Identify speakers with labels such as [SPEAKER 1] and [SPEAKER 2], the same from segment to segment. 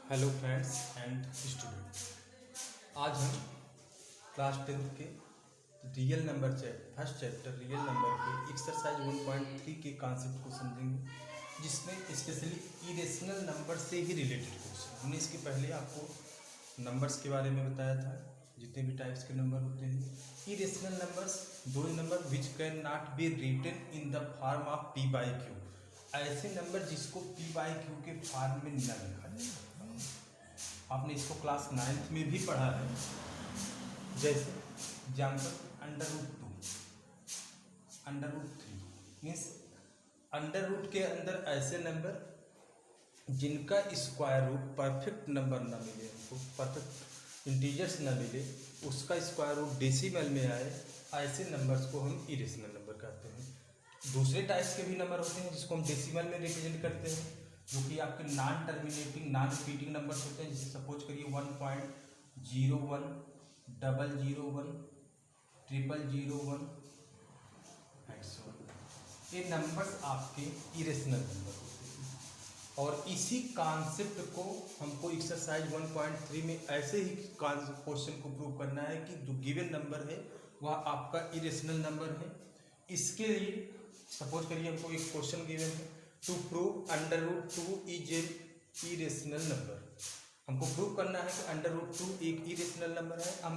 [SPEAKER 1] Hello friends and student. आज हम class 10th के real number first chapter real number के एक्सरसाइज 1.3 के कॉन्सेप्ट को समझेंगे, जिसमें स्पेशली इरेशनल नंबर से ही रिलेटेड क्वेश्चन। हमने इसके पहले आपको नंबर्स के बारे में बताया था, जितने भी टाइप्स के नंबर होते हैं। Irrational numbers those number which can not be written in the form of P by Q, ऐसे नंबर जिसको पी बाई क्यू के फॉर्म में न लिखा जाए। आपने इसको क्लास 9th में भी पढ़ा है। जैसे एग्जाम्पल √2 मीन्स अंडर रूट के अंदर ऐसे नंबर जिनका स्क्वायर रूट परफेक्ट नंबर ना मिले, हमको परफेक्ट इंटीजर्स ना मिले, उसका स्क्वायर रूट डेसिमल में आए, ऐसे नंबर्स को हम इरेशनल नंबर कहते हैं। दूसरे टाइप्स के भी नंबर होते हैं जिसको हम डेसिमल में रिप्रेजेंट करते हैं, जो कि आपके non terminating non repeating numbers होते हैं। जैसे सपोज करिए 1.01, 001, 0001 एंड सो ऑन। ये नंबर्स आपके इरेशनल नंबर होते हैं। और इसी कॉन्सेप्ट को हमको एक्सरसाइज 1.3 में ऐसे ही क्वेश्चन को प्रूव करना है कि जो गिवन नंबर है वह आपका इरेशनल नंबर है। इसके लिए सपोज करिए हमको एक क्वेश्चन गिवन है, to prove √2 is a irrational number. हमको प्रूव करना है कि √2 एक इरेशनल नंबर है। हम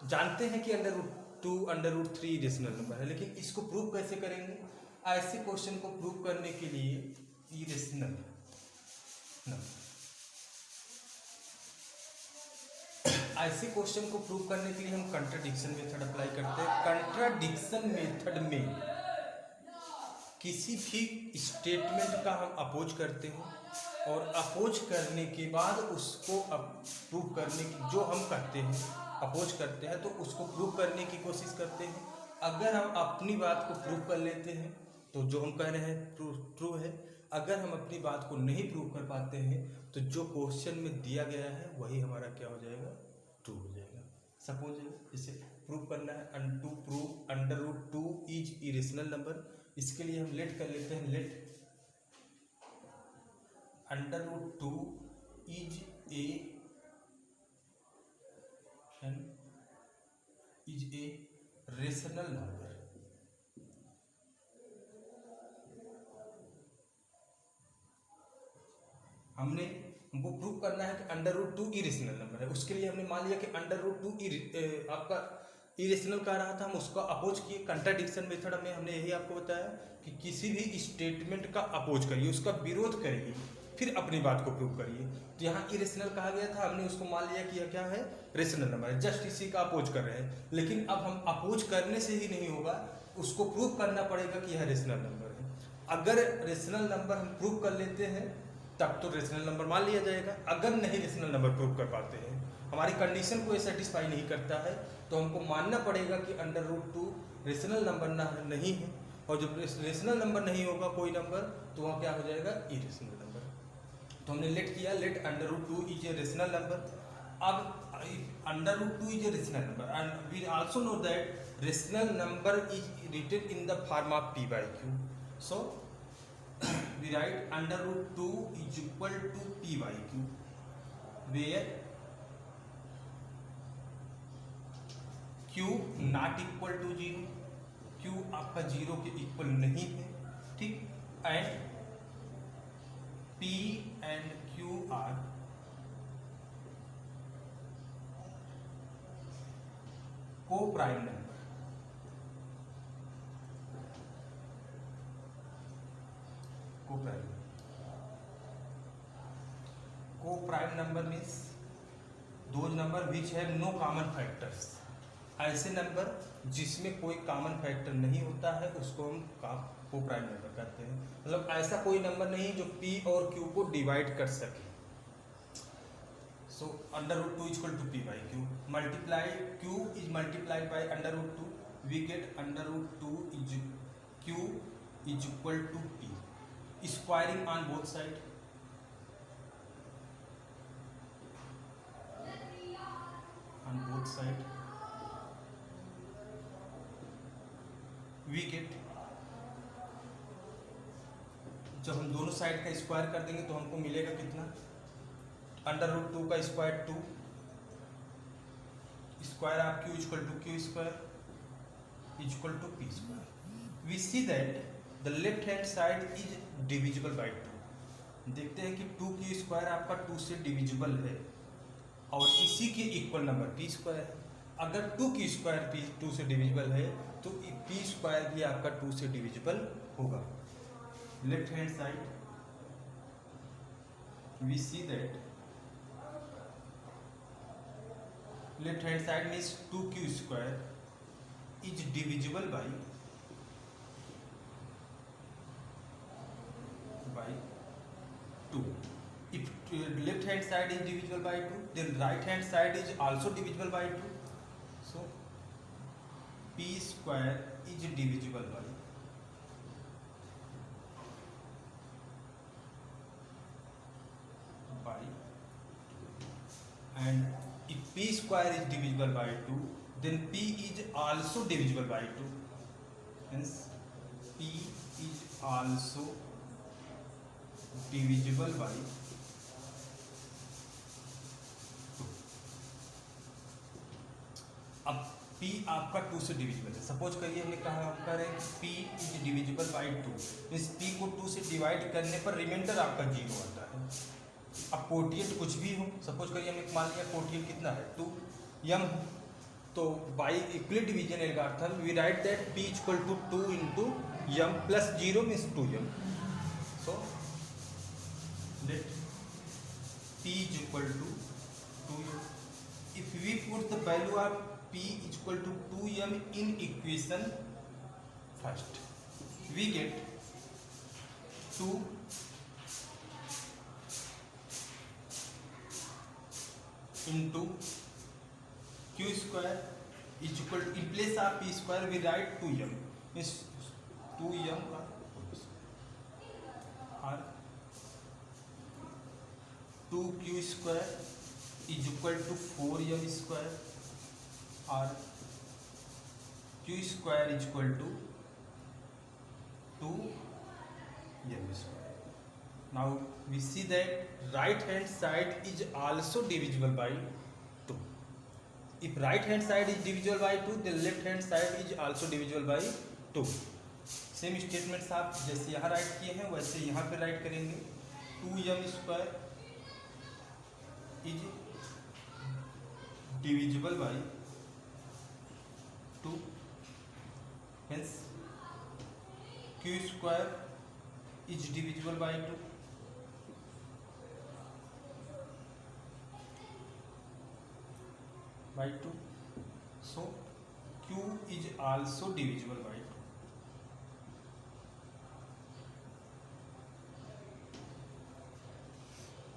[SPEAKER 1] जानते हैं कि √2 √3 इरेशनल नंबर है, लेकिन इसको प्रूव कैसे करेंगे? ऐसे क्वेश्चन को प्रूव करने के लिए इरेशनल नंबर, ऐसे क्वेश्चन को प्रूव करने के लिए हम कंट्राडिक्शन मेथड अप्लाई करते हैं। कंट्राडिक्शन मेथड में किसी भी स्टेटमेंट का हम अपोज करते हैं और अपोज करने के बाद उसको प्रूव करने की, जो हम कहते हैं अपोज करते हैं, तो उसको प्रूव करने की कोशिश करते हैं। अगर हम अपनी बात को प्रूव कर लेते हैं तो जो हम कह रहे हैं ट्रू है। अगर हम अपनी बात को नहीं प्रूव कर पाते हैं तो जो क्वेश्चन में दिया गया है वही हमारा क्या हो जाएगा? ट्रू हो जाएगा। सपोज जैसे प्रूव करना है to prove √2 is irrational number. इसके लिए हम लेट कर लेते हैं, let √2 is a rational number. हमको प्रूव करना है कि √2 इरेशनल नंबर है। उसके लिए हमने मान लिया कि √2 आपका इरेशनल कह रहा था, हम उसका अपोज किए। कंट्राडिक्शन मेथड में हमने यही आपको बताया कि किसी भी स्टेटमेंट का अपोज करिए, उसका विरोध करिए, फिर अपनी बात को प्रूव करिए। तो यहाँ इरेशनल कहा गया था, हमने उसको मान लिया कि यह क्या है? रेशनल नंबर है। जस्ट इसी का अपोज कर रहे हैं। लेकिन अब हम अपोज करने से ही नहीं होगा, उसको प्रूव करना पड़ेगा कि यह रेशनल नंबर है। अगर रेशनल नंबर हम प्रूव कर लेते हैं तब तो रेशनल नंबर मान लिया जाएगा। अगर नहीं रेशनल नंबर प्रूव कर पाते हैं, हमारी कंडीशन को ये सेटिस्फाई नहीं करता है, तो हमको मानना पड़ेगा कि √2 रेशनल नंबर नहीं है। और जब रेशनल नंबर नहीं होगा कोई नंबर, तो वह क्या हो जाएगा? Irrational number. तो हमने लेट किया, let √2 is a rational number. अब √2 is a rational number and we also know that rational number is written in the form of p by q। So we write √2 is equal to p by q, where q not equal to 0, q आपका 0 के equal नहीं है, ठीक। And p and q are coprime number. Coprime number means those number which have no common factors. ऐसे नंबर जिसमें कोई common factor नहीं होता है उसको हम को प्राइम नंबर कहते हैं। मतलब ऐसा कोई नंबर नहीं जो p और q को डिवाइड कर सके। So √2 is equal to p by q, multiply q is multiplied by √2, we get √2 is q is equal to p, squaring on both side, we get, जब हम दोनों साइड का स्क्वायर कर देंगे तो हमको मिलेगा कितना? अंडर रूट 2 का square 2, square of q equal to Q square equal to P square. We see that the left hand side is divisible by 2। देखते हैं कि 2 स्क्वायर आपका 2 से डिविजिबल है और इसी के इक्वल नंबर पी स्क्वायर। अगर 2 स्क्वायर 2 से डिविजिबल है तो पी स्क्वायर भी आपका 2 से डिविजिबल होगा। Left hand side we see that left hand side means 2 square is divisible by 2। If left hand side is divisible by 2, then right hand side is also divisible by 2. So p square is divisible by 2, and if p square is divisible by 2, then p is also divisible by 2. Hence p is also divisible by 2। अब p आपका 2 से divisible है। Suppose करिए हमने कहा हम कह रहे हैं p is divisible by 2, means p को 2 से डिवाइड करने पर रिमाइंडर आपका 0 आता है। अब कोटिएंट कुछ भी हो, सपोज करिए हमने मान लिया कोटिएंट कितना है 2 m, तो by equal division algorithm we write that p equal to 2 into m plus 0 means 2m। So let p is equal to 2m. If we put the value of p is equal to 2m in equation first, we get 2 into q square is equal to, in place of p square we write 2m, means 2m or 2q square is equal to 4m square or q square is equal to 2m square. Now we see that right hand side is also divisible by 2. If right hand side is divisible by 2, then left hand side is also divisible by 2. Same statements आप जैसे यहाँ right किए हैं वैसे यहाँ पे right करेंगे। 2m square is divisible by 2, hence q square is divisible by 2, so q is also divisible by 2।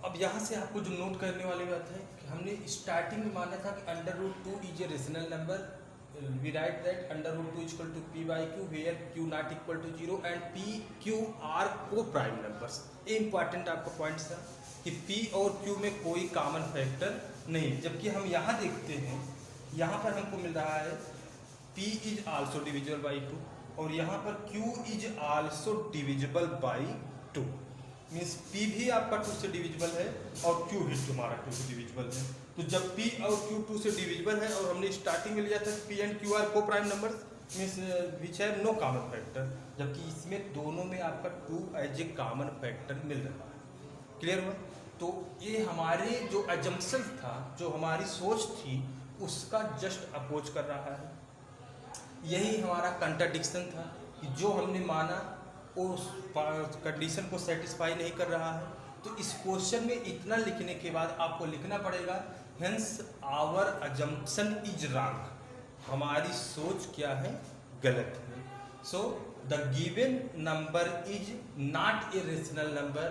[SPEAKER 1] अब यहाँ से आपको जो नोट करने वाली बात है कि हमने स्टार्टिंग में माना था कि under root 2 is a rational number, we write that under root 2 equal to p by Q where q not equal to 0 and p q are coprime numbers. ये इंपॉर्टेंट आपका पॉइंट था कि p और q में कोई common factor नहीं है, जबकि हम यहाँ देखते हैं यहाँ पर हमको मिल रहा है p is also divisible by 2 और यहाँ पर q is also divisible by 2, means p भी आपका 2 से डिविजिबल है और q भी तुम्हारा 2 से डिविजिबल है। तो जब p और q 2 से डिविजिबल है और हमने स्टार्टिंग में लिया था p and q are coprime numbers means which have no common factor, जबकि इसमें दोनों में आपका 2 एज ए कॉमन फैक्टर मिल रहा है। क्लियर हुआ? तो ये हमारे जो अजम्पशन था, जो हमारी सोच थी, उसका जस्ट अपोज कर रहा है। यही हमारा कंट्राडिक्शन था कि जो हमने माना उस कंडीशन को सेटिस्फाई नहीं कर रहा है। तो इस क्वेश्चन में इतना लिखने के बाद आपको लिखना पड़ेगा hence our assumption is wrong, हमारी सोच क्या है, गलत है। So the given number is not a rational number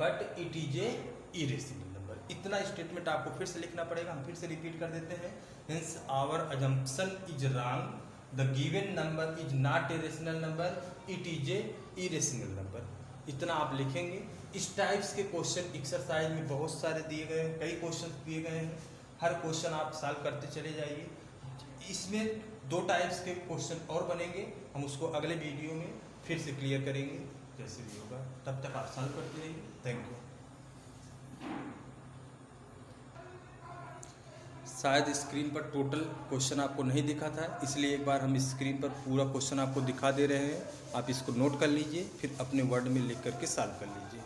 [SPEAKER 1] but it is a irrational number. इतना स्टेटमेंट आपको फिर से लिखना पड़ेगा। हम फिर से रिपीट कर देते हैं, hence our assumption is wrong, the given number is not a rational number, it is a irrational number. इतना आप लिखेंगे। इस टाइप्स के क्वेश्चन एक्सरसाइज में बहुत सारे दिए गए हैं, कई क्वेश्चन दिए गए हैं, हर क्वेश्चन आप सॉल्व करते चले जाइए। इसमें 2 टाइप्स के क्वेश्चन और बनेंगे, हम उसको अगले वीडियो में फिर से क्लियर करेंगे जैसे भी होगा। तब तक आप सॉल्व करते रहिए। Thank you. शायद स्क्रीन पर टोटल क्वेश्चन आपको नहीं दिखा था, इसलिए एक बार हम स्क्रीन पर पूरा क्वेश्चन आपको दिखा दे रहे हैं। आप इसको नोट कर लीजिए, फिर अपने वर्ड में लिख करके सॉल्व कर लीजिए।